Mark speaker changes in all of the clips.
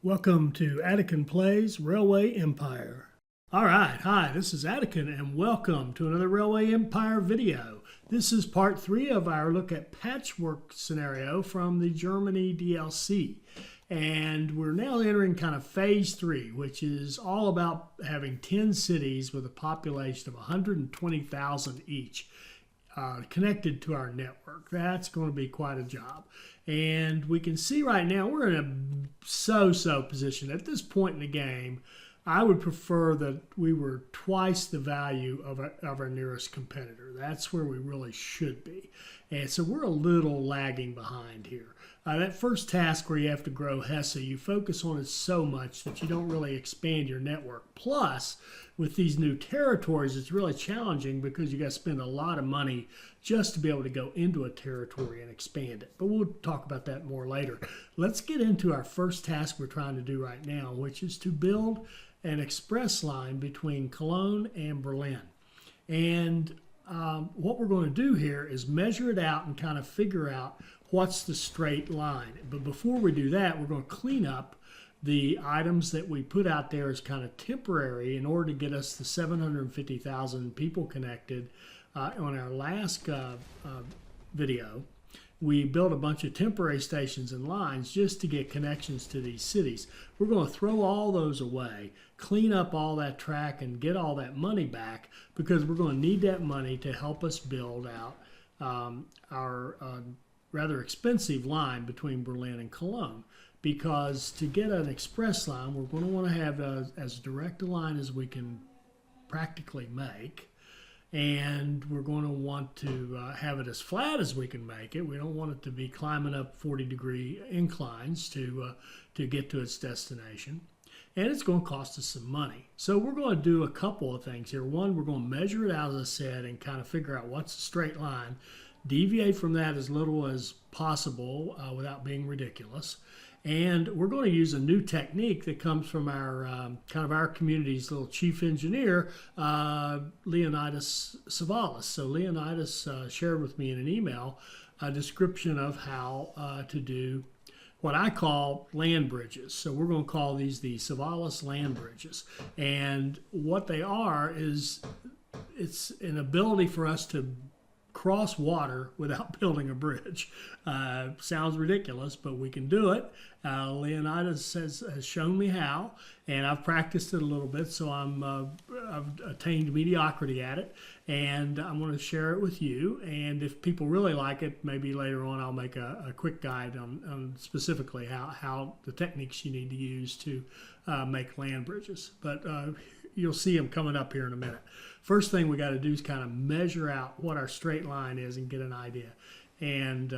Speaker 1: Welcome to Attican Plays Railway Empire. Alright, hi, this is Attican and welcome to another Railway Empire video. This is part 3 of our look at Patchwork scenario from the Germany DLC. And we're now entering kind of phase 3, which is all about having 10 cities with a population of 120,000 each. Connected to our network. That's going to be quite a job. And we can see right now we're in a so-so position. At this point in the game, I would prefer that we were twice the value of our nearest competitor. That's where we really should be. And so we're a little lagging behind here. That first task where you have to grow Hesse, you focus on it so much that you don't really expand your network. Plus, with these new territories, it's really challenging because you got to spend a lot of money just to be able to go into a territory and expand it. But we'll talk about that more later. Let's get into our first task we're trying to do right now, which is to build an express line between Cologne and Berlin. And what we're going to do here is measure it out and kind of figure out what's the straight line. But before we do that, we're going to clean up the items that we put out there as kind of temporary in order to get us the 750,000 people connected. On our last video, we built a bunch of temporary stations and lines just to get connections to these cities. We're going to throw all those away, clean up all that track, and get all that money back because we're going to need that money to help us build out our rather expensive line between Berlin and Cologne. Because to get an express line, we're going to want to have as direct a line as we can practically make. And we're going to want to have it as flat as we can make it. We don't want it to be climbing up 40-degree inclines to get to its destination. And it's going to cost us some money. So we're going to do a couple of things here. One, we're going to measure it out, as I said, and kind of figure out what's a straight line. Deviate from that as little as possible without being ridiculous. And we're going to use a new technique that comes from our kind of our community's little chief engineer, Leonidas Savalas. So Leonidas shared with me in an email a description of how to do what I call land bridges. So we're going to call these the Savalas Land Bridges. And what they are is it's an ability for us to cross water without building a bridge. Sounds ridiculous, but we can do it. Leonidas has shown me how, and I've practiced it a little bit, so I've attained mediocrity at it, and I'm going to share it with you. And if people really like it, maybe later on I'll make a quick guide on specifically how the techniques you need to use to make land bridges. But you'll see them coming up here in a minute. First thing we got to do is kind of measure out what our straight line is and get an idea. And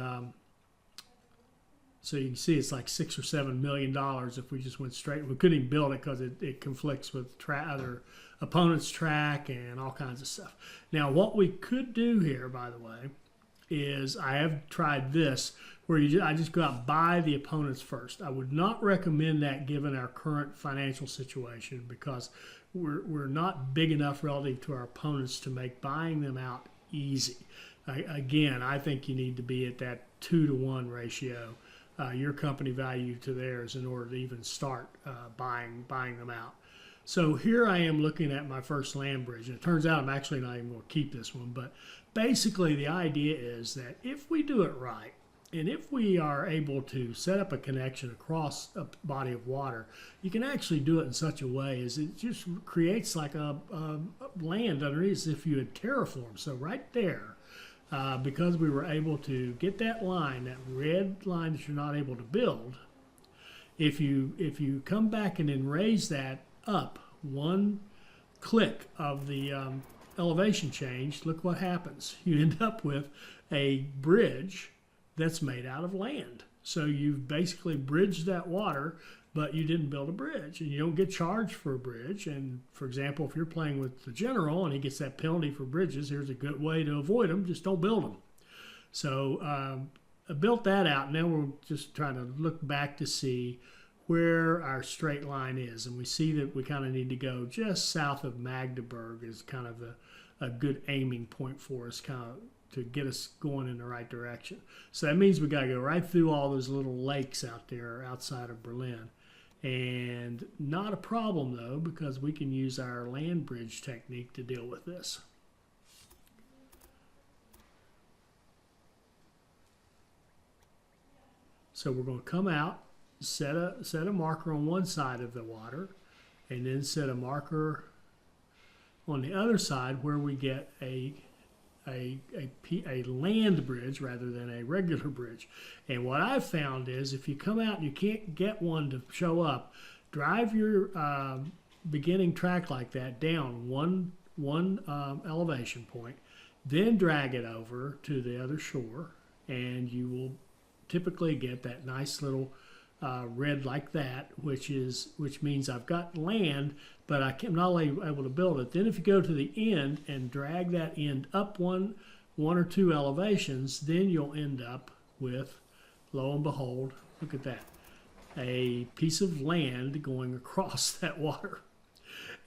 Speaker 1: so you can see it's like $6 or $7 million if we just went straight. We couldn't even build it because it conflicts with other opponents' track and all kinds of stuff. Now what we could do here, by the way, is I have tried this where I just go out and buy the opponents first. I would not recommend that given our current financial situation because we're not big enough relative to our opponents to make buying them out easy. Again, I think you need to be at that 2-to-1 ratio, your company value to theirs, in order to even start buying them out. So here I am looking at my first land bridge, and it turns out I'm actually not even going to keep this one, but basically the idea is that if we do it right, and if we are able to set up a connection across a body of water, you can actually do it in such a way as it just creates like a land underneath as if you had terraformed. So right there, because we were able to get that line, that red line that you're not able to build, if you come back and then raise that up one click of the elevation change, look what happens. You end up with a bridge that's made out of land. So you've basically bridged that water, but you didn't build a bridge, and you don't get charged for a bridge. And for example, if you're playing with the general and he gets that penalty for bridges, here's a good way to avoid them: just don't build them. So I built that out. Now we're just trying to look back to see where our straight line is, and we see that we kind of need to go just south of Magdeburg is kind of a good aiming point for us, kind of to get us going in the right direction. So that means we got to go right through all those little lakes out there outside of Berlin. And not a problem though, because we can use our land bridge technique to deal with this. So we're going to come out, set a marker on one side of the water, and then set a marker on the other side where we get a land bridge rather than a regular bridge. And what I've found is if you come out and you can't get one to show up, drive your beginning track like that down one elevation point, then drag it over to the other shore, and you will typically get that nice little red like that, which means I've got land, but I'm not able to build it. Then if you go to the end and drag that end up one or two elevations, then you'll end up with, lo and behold, look at that, a piece of land going across that water.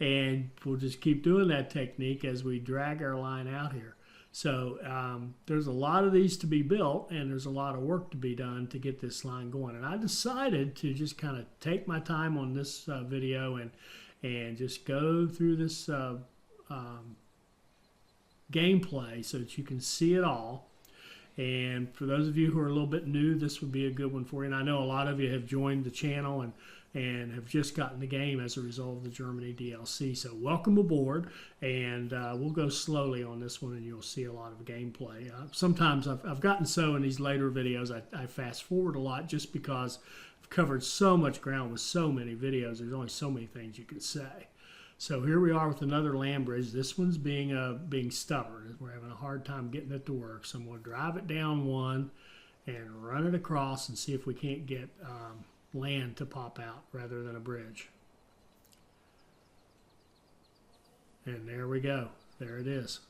Speaker 1: And we'll just keep doing that technique as we drag our line out here. So there's a lot of these to be built, and there's a lot of work to be done to get this line going. And I decided to just kind of take my time on this video and just go through this gameplay so that you can see it all. And for those of you who are a little bit new, this would be a good one for you. And I know a lot of you have joined the channel and have just gotten the game as a result of the Germany DLC. So welcome aboard, and we'll go slowly on this one and you'll see a lot of gameplay. Sometimes I've gotten so in these later videos, I fast forward a lot just because I've covered so much ground with so many videos. There's only so many things you can say. So here we are with another land bridge. This one's being stubborn. We're having a hard time getting it to work. So I'm going to drive it down one and run it across and see if we can't get land to pop out rather than a bridge. And there we go. There it is.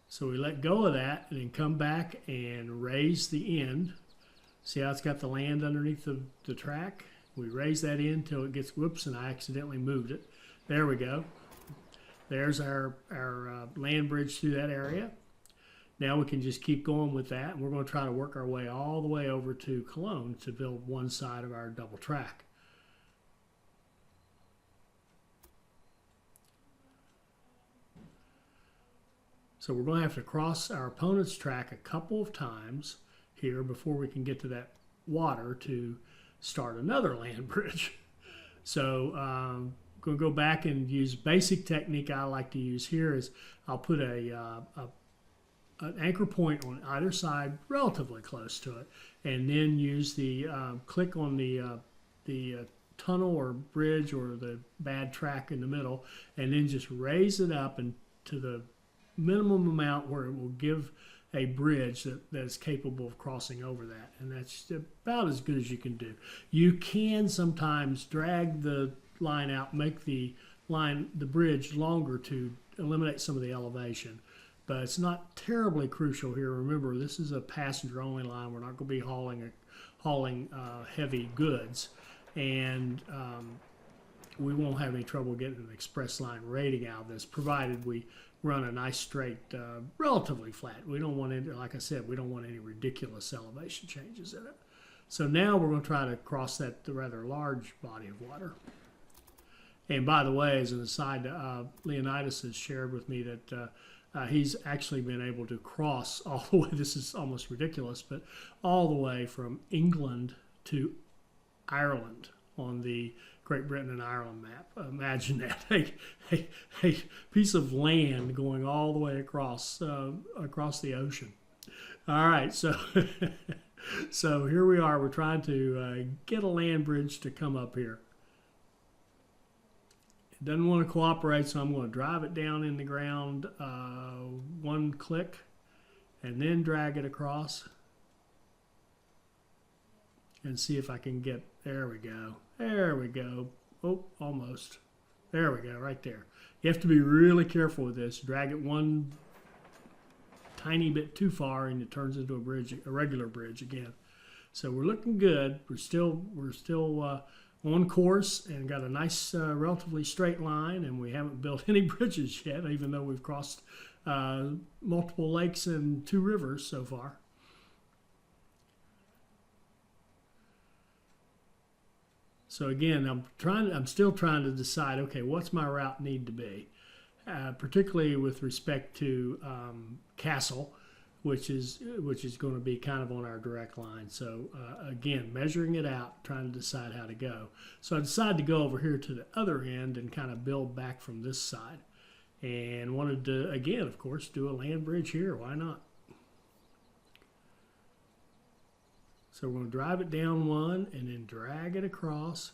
Speaker 1: So we let go of that and then come back and raise the end. See how it's got the land underneath the track? We raise that in until it gets, whoops, and I accidentally moved it. There we go. There's our land bridge through that area. Now we can just keep going with that, and we're going to try to work our way all the way over to Cologne to build one side of our double track. So we're going to have to cross our opponent's track a couple of times here before we can get to that water to start another land bridge. So I'm going to go back and use basic technique I like to use here is I'll put an anchor point on either side relatively close to it, and then use the click on the tunnel or bridge or the bad track in the middle, and then just raise it up and to the minimum amount where it will give a bridge that is capable of crossing over that. And that's about as good as you can do. You can sometimes drag the line out, make the bridge longer to eliminate some of the elevation, but it's not terribly crucial here. Remember, this is a passenger only line. We're not going to be hauling heavy goods, and we won't have any trouble getting an express line rating out of this, provided we run a nice straight, relatively flat. We don't want any, like I said, we don't want any ridiculous elevation changes in it. So now we're going to try to cross the rather large body of water. And by the way, as an aside, Leonidas has shared with me that he's actually been able to cross all the way, this is almost ridiculous, but all the way from England to Ireland on the Great Britain and Ireland map. Imagine that, a piece of land going all the way across the ocean. All right, so so here we are. We're trying to get a land bridge to come up here. It doesn't want to cooperate, so I'm going to drive it down in the ground one click and then drag it across and see if I can get, there we go. There we go. Oh, almost. There we go, right there. You have to be really careful with this. Drag it one tiny bit too far and it turns into a bridge, a regular bridge again. So we're looking good. We're still on course and got a nice relatively straight line, and we haven't built any bridges yet, even though we've crossed multiple lakes and 2 rivers so far. So again, I'm still trying to decide, okay, what's my route need to be, particularly with respect to Castle, which is going to be kind of on our direct line. So again, measuring it out, trying to decide how to go. So I decided to go over here to the other end and kind of build back from this side, and wanted to, again, of course, do a land bridge here. Why not? So we're going to drive it down one and then drag it across.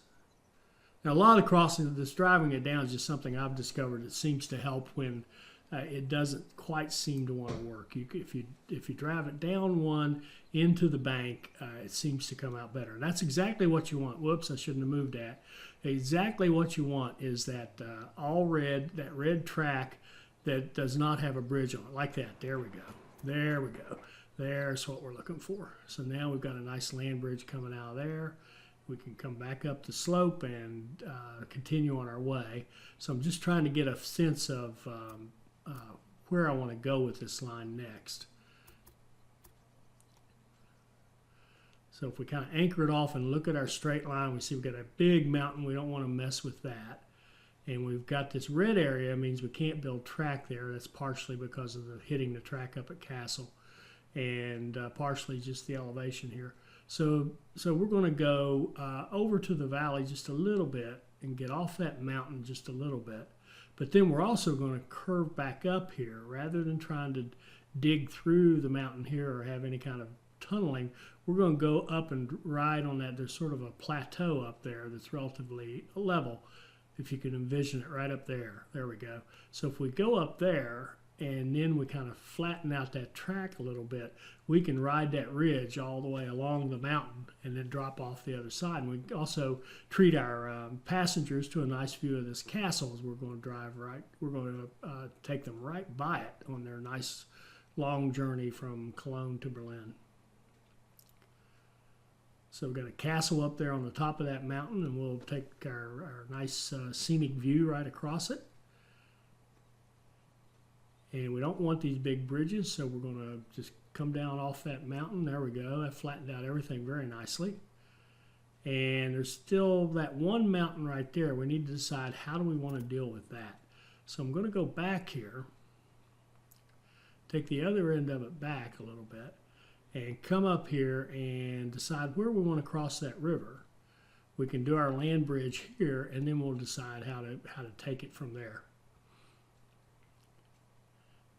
Speaker 1: Now, a lot of crossing, this driving it down is just something I've discovered that seems to help when it doesn't quite seem to want to work. If you drive it down one into the bank, it seems to come out better. And that's exactly what you want. Whoops, I shouldn't have moved that. Exactly what you want is that that red track that does not have a bridge on it, like that. There we go. There we go. There's what we're looking for. So now we've got a nice land bridge coming out of there. We can come back up the slope and continue on our way. So I'm just trying to get a sense of where I want to go with this line next. So if we kind of anchor it off and look at our straight line, we see we've got a big mountain. We don't want to mess with that. And we've got this red area, means we can't build track there. That's partially because of the hitting the track up at Castle, and partially just the elevation here. So we're going to go over to the valley just a little bit and get off that mountain just a little bit. But then we're also going to curve back up here. Rather than trying to dig through the mountain here or have any kind of tunneling, we're going to go up and ride on that. There's sort of a plateau up there that's relatively level, if you can envision it right up there. There we go. So if we go up there and then we kind of flatten out that track a little bit, we can ride that ridge all the way along the mountain and then drop off the other side. And we also treat our passengers to a nice view of this castle as we're going to drive right. We're going to take them right by it on their nice long journey from Cologne to Berlin. So we've got a castle up there on the top of that mountain, and we'll take our nice scenic view right across it. And we don't want these big bridges, so we're going to just come down off that mountain. There we go. That flattened out everything very nicely. And there's still that one mountain right there. We need to decide, how do we want to deal with that? So I'm going to go back here, take the other end of it back a little bit, and come up here and decide where we want to cross that river. We can do our land bridge here, and then we'll decide how to take it from there.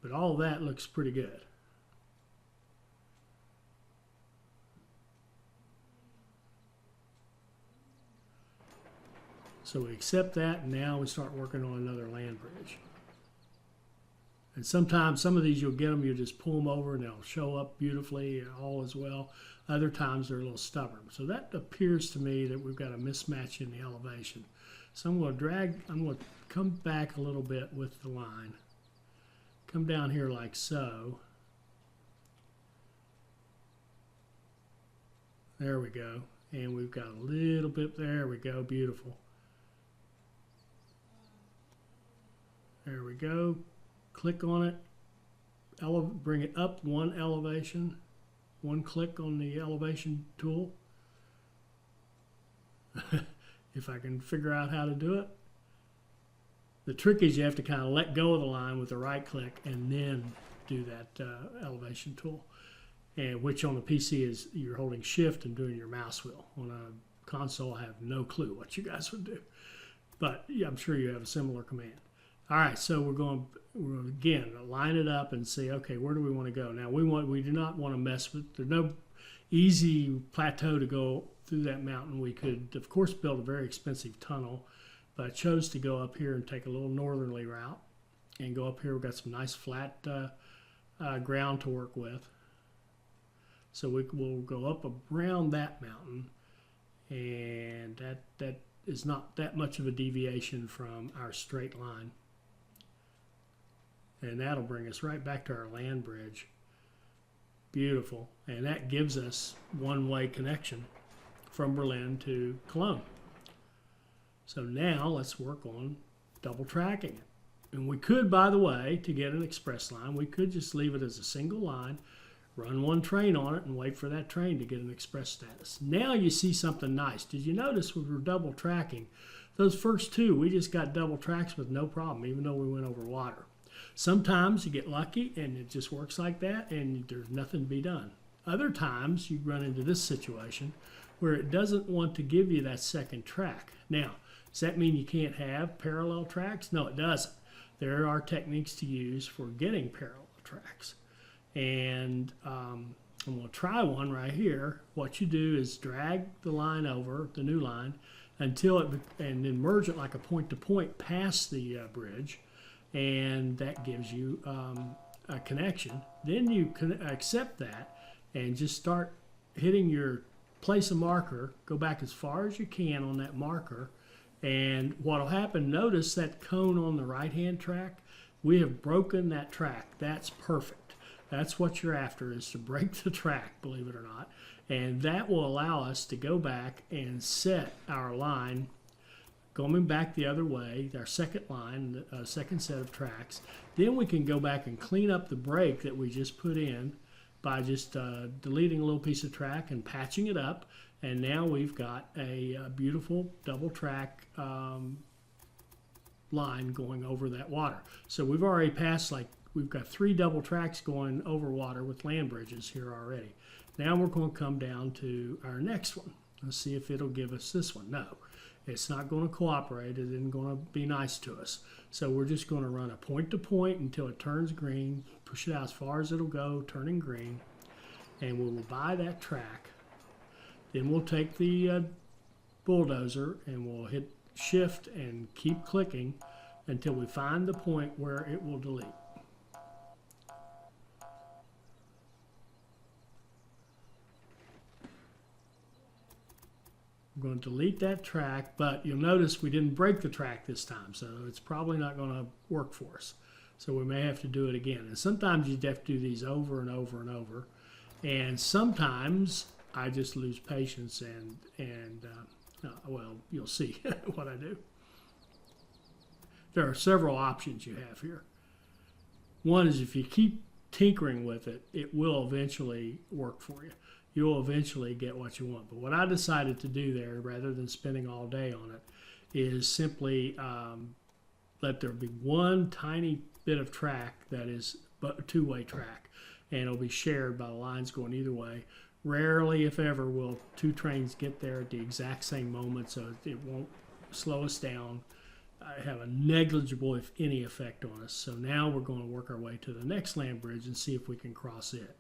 Speaker 1: But all of that looks pretty good. So we accept that, and now we start working on another land bridge. And sometimes some of these you'll get them, you just pull them over and they'll show up beautifully and all as well. Other times they're a little stubborn. So that appears to me that we've got a mismatch in the elevation. So I'm going to come back a little bit with the line. Come down here like so. There we go. And we've got a little bit, there we go, beautiful. There we go. Click on it, bring it up one elevation, one click on the elevation tool. If I can figure out how to do it. The trick is you have to kind of let go of the line with the right click and then do that elevation tool, and which on the PC is you're holding shift and doing your mouse wheel. On a console, I have no clue what you guys would do, but yeah, I'm sure you have a similar command. All right, so we're going to again line it up and see, okay, where do we want to go? Now we do not want to mess with, there's no easy plateau to go through that mountain. We could, of course, build a very expensive tunnel, but I chose to go up here and take a little northerly route and go up here. We've got some nice flat ground to work with. So we'll go up around that mountain, and that is not that much of a deviation from our straight line. And that'll bring us right back to our land bridge. Beautiful. And that gives us one-way connection from Berlin to Cologne. So now let's work on double tracking it. And we could, by the way, to get an express line, we could just leave it as a single line, run one train on it and wait for that train to get an express status. Now you see something nice. Did you notice we were double tracking? Those first two, we just got double tracks with no problem, even though we went over water. Sometimes you get lucky and it just works like that and there's nothing to be done. Other times you run into this situation where it doesn't want to give you that second track. Now, does that mean you can't have parallel tracks? No, it doesn't. There are techniques to use for getting parallel tracks. And I'm going to try one right here. What you do is drag the line over, the new line, until it, and then merge it like a point-to-point past the bridge, and that gives you a connection. Then you can accept that and just start hitting your place a marker, go back as far as you can on that marker, and what will happen, notice that cone on the right-hand track, we have broken that track. That's perfect. That's what you're after, is to break the track, believe it or not. And that will allow us to go back and set our line going back the other way, our second line, second set of tracks. Then we can go back and clean up the break that we just put in by just deleting a little piece of track and patching it up. And now we've got a beautiful double track line going over that water. So we've already passed, like, we've got 3 double tracks going over water with land bridges here already. Now we're going to come down to our next one. Let's see if it'll give us this one. No, it's not going to cooperate. It isn't going to be nice to us. So we're just going to run a point to point until it turns green, push it out as far as it'll go, turning green, and we'll buy that track. Then we'll take the bulldozer and we'll hit shift and keep clicking until we find the point where it will delete. We're going to delete that track, but you'll notice we didn't break the track this time, so it's probably not going to work for us. So we may have to do it again. And sometimes you have to do these over and over and over. And sometimes I just lose patience and well, you'll see what I do. There are several options you have here. One is if you keep tinkering with it, it will eventually work for you. You'll eventually get what you want. But what I decided to do there, rather than spending all day on it, is simply let there be one tiny bit of track that is a two-way track, and it'll be shared by the lines going either way. Rarely, if ever, will 2 trains get there at the exact same moment, so it won't slow us down, have a negligible, if any, effect on us. So now we're going to work our way to the next land bridge and see if we can cross it.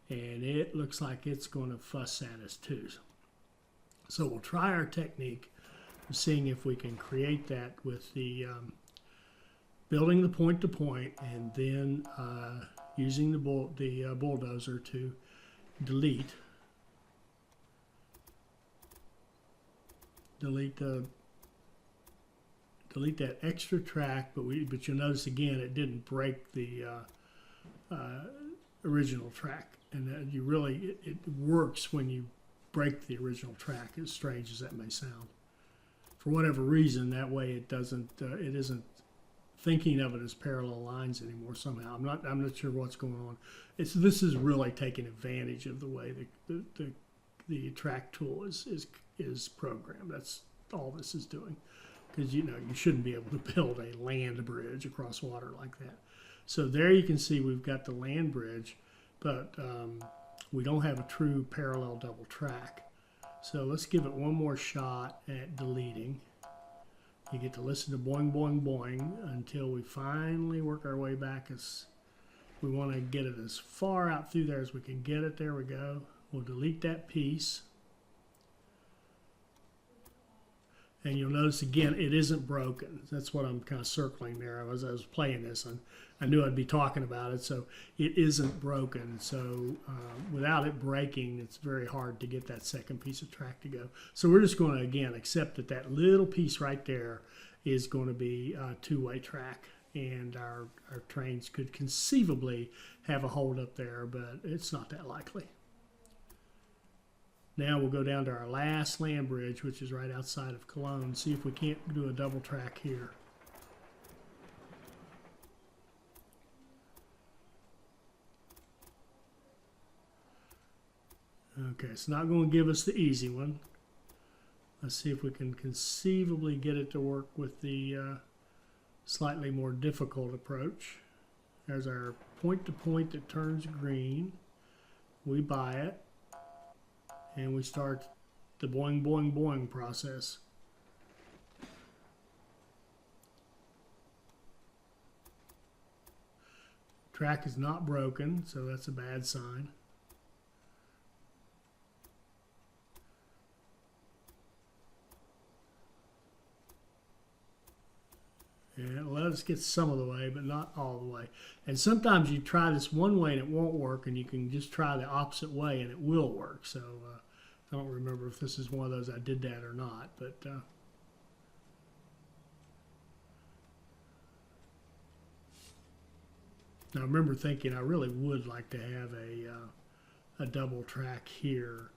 Speaker 1: And it looks like it's going to fuss at us too. So we'll try our technique of seeing if we can create that with the building the point to point, and then using the bulldozer to delete that extra track. But you'll notice again it didn't break the original track. And it works when you break the original track, as strange as that may sound. For whatever reason, that way it isn't thinking of it as parallel lines anymore somehow. I'm not sure what's going on. This is really taking advantage of the way the track tool is programmed. That's all this is doing. Because you shouldn't be able to build a land bridge across water like that. So there you can see we've got the land bridge, but we don't have a true parallel double track. So let's give it one more shot at deleting. You get to listen to boing, boing, boing until we finally work our way back. We want to get it as far out through there as we can get it. There we go. We'll delete that piece. And you'll notice again, it isn't broken. That's what I'm kind of circling there. As I was playing this, and I knew I'd be talking about it. So it isn't broken. So without it breaking, it's very hard to get that second piece of track to go. So we're just going to, again, accept that little piece right there is going to be a two-way track. And our trains could conceivably have a hold up there, but it's not that likely. Now we'll go down to our last land bridge, which is right outside of Cologne. See if we can't do a double track here. Okay, it's not going to give us the easy one. Let's see if we can conceivably get it to work with the slightly more difficult approach. There's our point-to-point that turns green. We buy it, and we start the boing, boing, boing process. Track is not broken, so that's a bad sign. And it let us get some of the way, but not all the way. And sometimes you try this one way and it won't work, and you can just try the opposite way and it will work. So I don't remember if this is one of those I did that or not, but now I remember thinking I really would like to have a double track here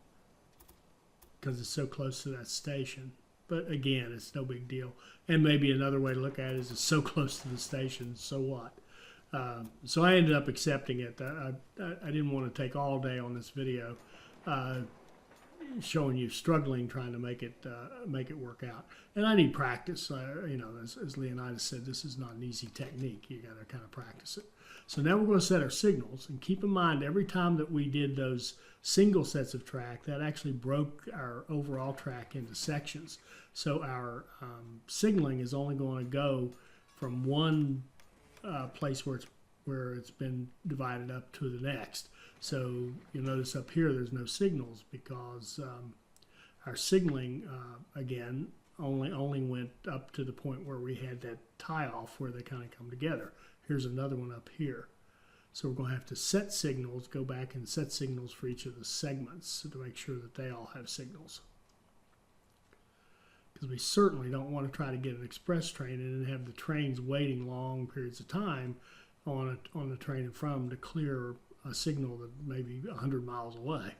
Speaker 1: because it's so close to that station. But again, it's no big deal. And maybe another way to look at it is it's so close to the station, so what? So I ended up accepting it. I didn't want to take all day on this video showing you struggling trying to make it work out. And I need practice. You know, as Leonidas said, this is not an easy technique. You got to kind of practice it. So now we're going to set our signals, and keep in mind every time that we did those single sets of track, that actually broke our overall track into sections. So our signaling is only going to go from one place where it's been divided up to the next. So you'll notice up here there's no signals because our signaling again only went up to the point where we had that tie off where they kind of come together. Here's another one up here. So we're going to have to set signals, go back and set signals for each of the segments to make sure that they all have signals. Because we certainly don't want to try to get an express train and then have the trains waiting long periods of time on the train in front of them to clear a signal that may be 100 miles away.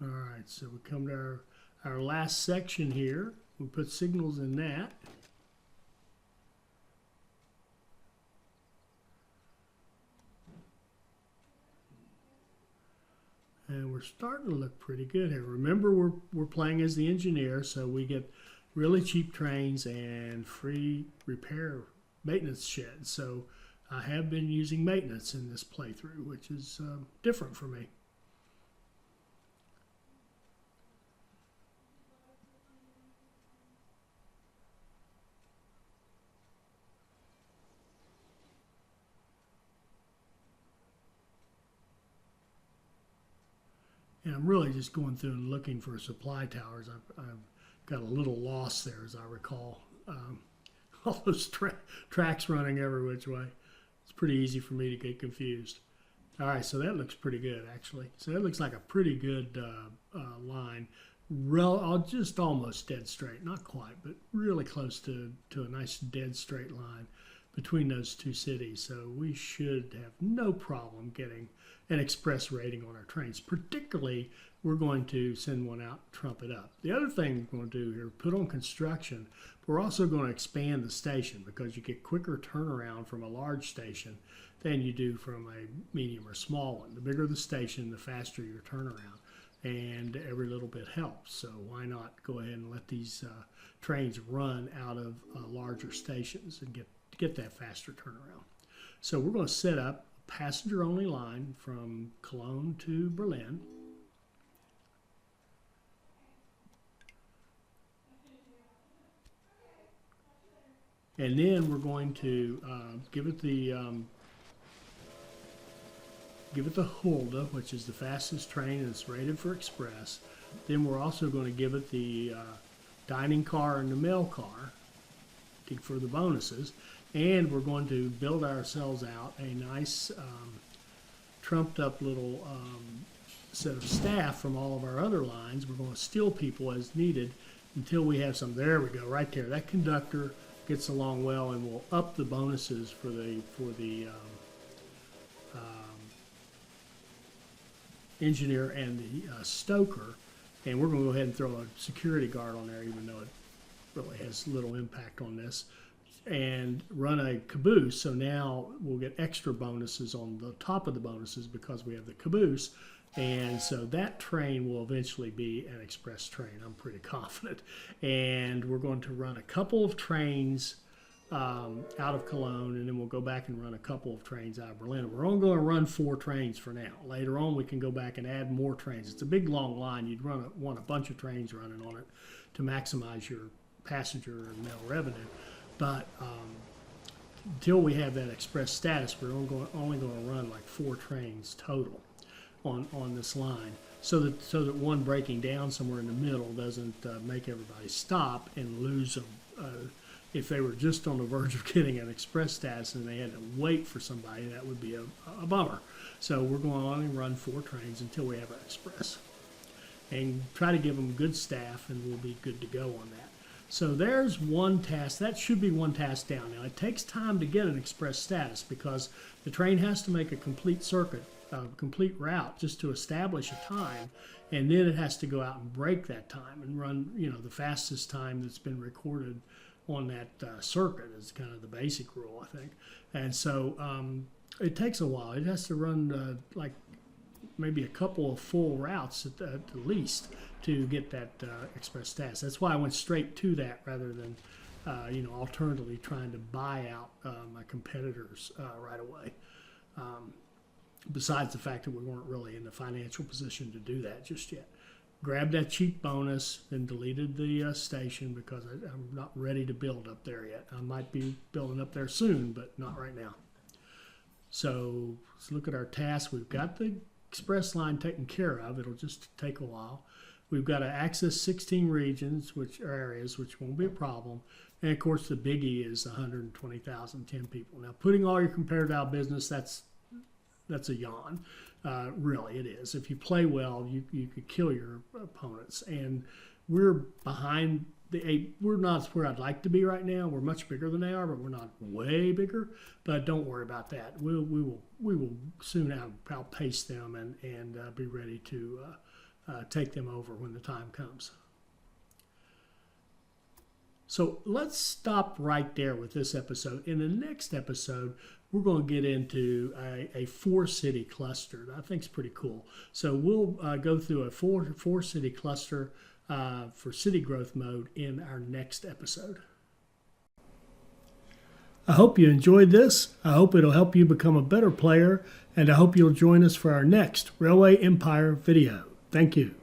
Speaker 1: All right, so we come to our last section here. We put signals in that. And we're starting to look pretty good here. Remember, we're playing as the engineer, so we get really cheap trains and free repair maintenance sheds. So I have been using maintenance in this playthrough, which is different for me. And I'm really just going through and looking for supply towers. I've got a little lost there, as I recall. All those tracks running every which way. It's pretty easy for me to get confused. All right, so that looks pretty good, actually. So that looks like a pretty good line. Just almost dead straight. Not quite, but really close to a nice dead straight line between those two cities. So we should have no problem getting an express rating on our trains. Particularly, we're going to send one out, trump it up. The other thing we're going to do here, put on construction, but we're also going to expand the station because you get quicker turnaround from a large station than you do from a medium or small one. The bigger the station, the faster your turnaround, and every little bit helps. So why not go ahead and let these trains run out of larger stations and get that faster turnaround. So we're going to set up a passenger-only line from Cologne to Berlin. And then we're going to give it the Hulda, which is the fastest train and it's rated for express. Then we're also going to give it the dining car and the mail car for the bonuses. And we're going to build ourselves out a nice trumped up little set of staff from all of our other lines. We're going to steal people as needed until we have some. There we go, right there. That conductor gets along well, and we'll up the bonuses for the engineer and the stoker. And we're going to go ahead and throw a security guard on there, even though it really has little impact on this, and run a caboose. So now we'll get extra bonuses on the top of the bonuses because we have the caboose. And so that train will eventually be an express train, I'm pretty confident. And we're going to run a couple of trains out of Cologne, and then we'll go back and run a couple of trains out of Berlin. We're only going to run 4 trains for now. Later on, we can go back and add more trains. It's a big, long line. You'd want a bunch of trains running on it to maximize your passenger and mail revenue. But until we have that express status, we're only going to run like 4 trains total on this line, so that one breaking down somewhere in the middle doesn't make everybody stop and lose them. If they were just on the verge of getting an express status and they had to wait for somebody, that would be a bummer. So we're going to only run 4 trains until we have an express, and try to give them good staff, and we'll be good to go on that. So there's one task. That should be one task down. Now, it takes time to get an express status because the train has to make a complete circuit, complete route, just to establish a time, and then it has to go out and break that time and run, the fastest time that's been recorded on that circuit is kind of the basic rule, I think. And so it takes a while. It has to run like maybe a couple of full routes at the least to get that express status. That's why I went straight to that rather than alternatively trying to buy out my competitors right away. Besides the fact that we weren't really in the financial position to do that just yet. Grabbed that cheap bonus, then deleted the station because I'm not ready to build up there yet. I might be building up there soon, but not right now. So let's look at our tasks. We've got the express line taken care of. It'll just take a while. We've got to access 16 regions, which are areas, which won't be a problem. And of course, the biggie is 120,000, 10 people. Now, putting all your competitive out of business, that's a yawn. Really, it is. If you play well, you could kill your opponents. And we're behind the 8. We're not where I'd like to be right now. We're much bigger than they are, but we're not way bigger. But don't worry about that. We will soon outpace them and be ready to take them over when the time comes. So let's stop right there with this episode. In the next episode, we're going to get into a 4-city cluster that I think is pretty cool. So we'll go through a four-city cluster for city growth mode in our next episode. I hope you enjoyed this. I hope it'll help you become a better player, and I hope you'll join us for our next Railway Empire video. Thank you.